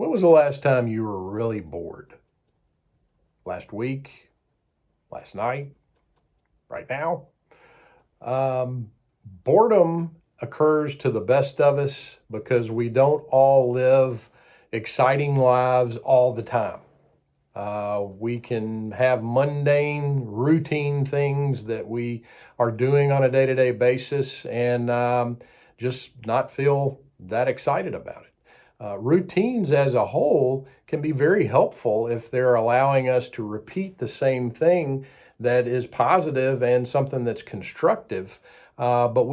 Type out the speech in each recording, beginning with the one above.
When was the last time you were really bored? Last week? Last night? Right now? Boredom occurs to the best of us because we don't all live exciting lives all the time. We can have mundane, routine things that we are doing on a day to day basis and just not feel that excited about it. Routines as a whole can be very helpful if they're allowing us to repeat the same thing that is positive and something that's constructive, but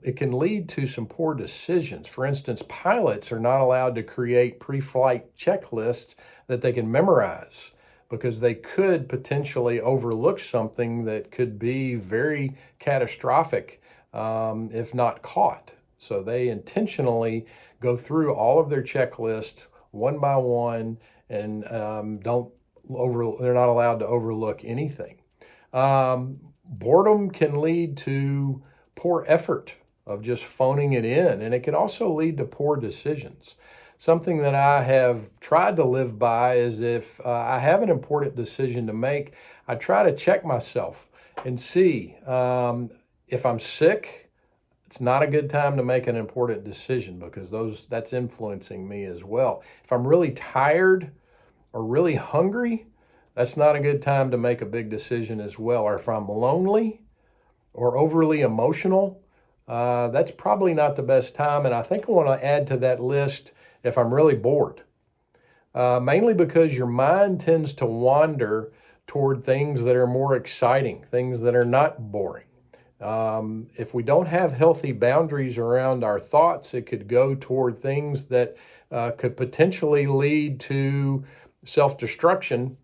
it can lead to some poor decisions. For instance, pilots are not allowed to create pre-flight checklists that they can memorize because they could potentially overlook something that could be very catastrophic if not caught. So they intentionally go through all of their checklists one by one and they're not allowed to overlook anything. Boredom can lead to poor effort of just phoning it in, and it can also lead to poor decisions. Something that I have tried to live by is if I have an important decision to make, I try to check myself and see if I'm sick. It's not a good time to make an important decision because that's influencing me as well. If I'm really tired or really hungry, that's not a good time to make a big decision as well. Or if I'm lonely or overly emotional, that's probably not the best time. And I think I want to add to that list if I'm really bored, mainly because your mind tends to wander toward things that are more exciting, things that are not boring. If we don't have healthy boundaries around our thoughts, it could go toward things that could potentially lead to self-destruction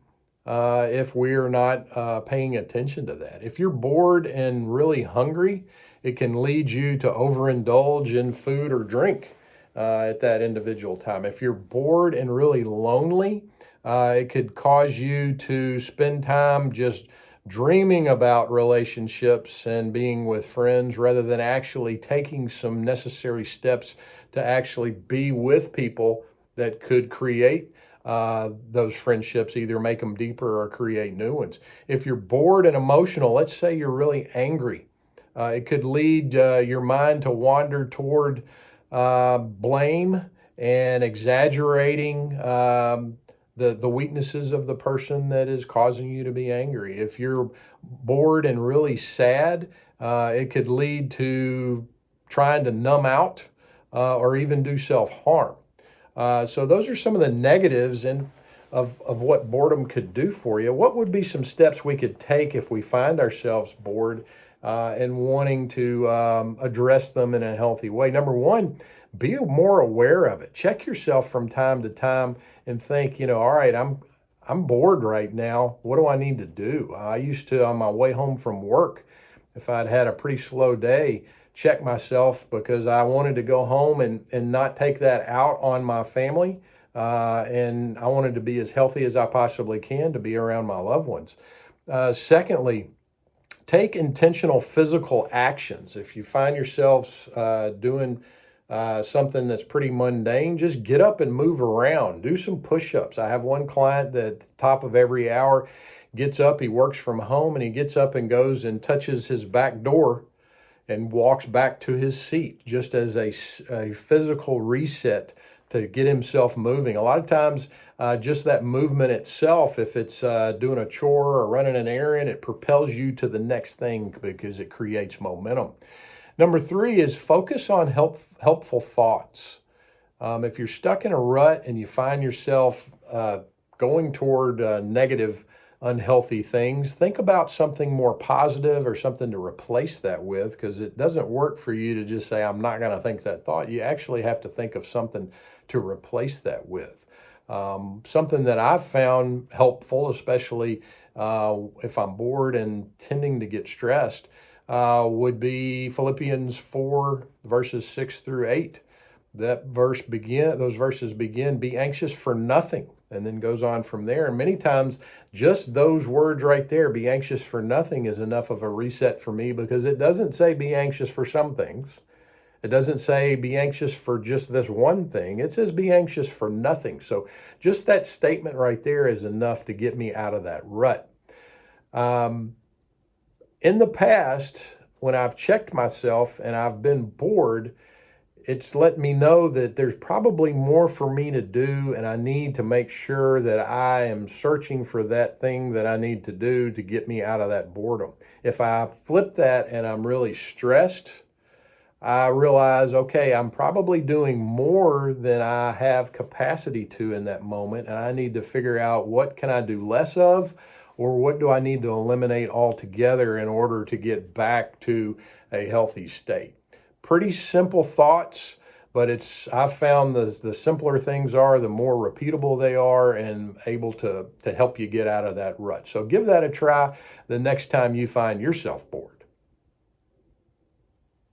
if we're not paying attention to that. If you're bored and really hungry, it can lead you to overindulge in food or drink at that individual time. If you're bored and really lonely, it could cause you to spend time just dreaming about relationships and being with friends rather than actually taking some necessary steps to actually be with people that could create those friendships, either make them deeper or create new ones. If you're bored and emotional, let's say you're really angry, it could lead your mind to wander toward blame and exaggerating the weaknesses of the person that is causing you to be angry. If you're bored and really sad, it could lead to trying to numb out or even do self-harm. So those are some of the negatives of what boredom could do for you. What would be some steps we could take if we find ourselves bored and wanting to address them in a healthy way? Number one, be more aware of it. Check yourself from time to time and think, all right, I'm bored right now. What do I need to do? I used to, on my way home from work, if I'd had a pretty slow day, check myself because I wanted to go home and not take that out on my family. And I wanted to be as healthy as I possibly can to be around my loved ones. Secondly, take intentional physical actions. If you find yourselves doing something that's pretty mundane, just get up and move around. Do some push-ups. I have one client that at the top of every hour gets up, he works from home, and he gets up and goes and touches his back door and walks back to his seat just as a physical reset to get himself moving. A lot of times, just that movement itself, if it's doing a chore or running an errand, it propels you to the next thing because it creates momentum. Number three is focus on helpful thoughts. If you're stuck in a rut and you find yourself going toward negative, unhealthy things, think about something more positive or something to replace that with, because it doesn't work for you to just say, I'm not going to think that thought. You actually have to think of something to replace that with. Something that I've found helpful, especially if I'm bored and tending to get stressed, would be Philippians 4, verses 6 through 8. Those verses begin, be anxious for nothing, and then goes on from there. And many times, just those words right there, be anxious for nothing, is enough of a reset for me because it doesn't say be anxious for some things. It doesn't say be anxious for just this one thing. It says be anxious for nothing. So just that statement right there is enough to get me out of that rut. In the past, when I've checked myself and I've been bored, it's let me know that there's probably more for me to do, and I need to make sure that I am searching for that thing that I need to do to get me out of that boredom. If I flip that and I'm really stressed, I realize, okay, I'm probably doing more than I have capacity to in that moment, and I need to figure out what can I do less of, or what do I need to eliminate altogether in order to get back to a healthy state. Pretty simple thoughts, but I've found the simpler things are, the more repeatable they are, and able to help you get out of that rut. So give that a try the next time you find yourself bored.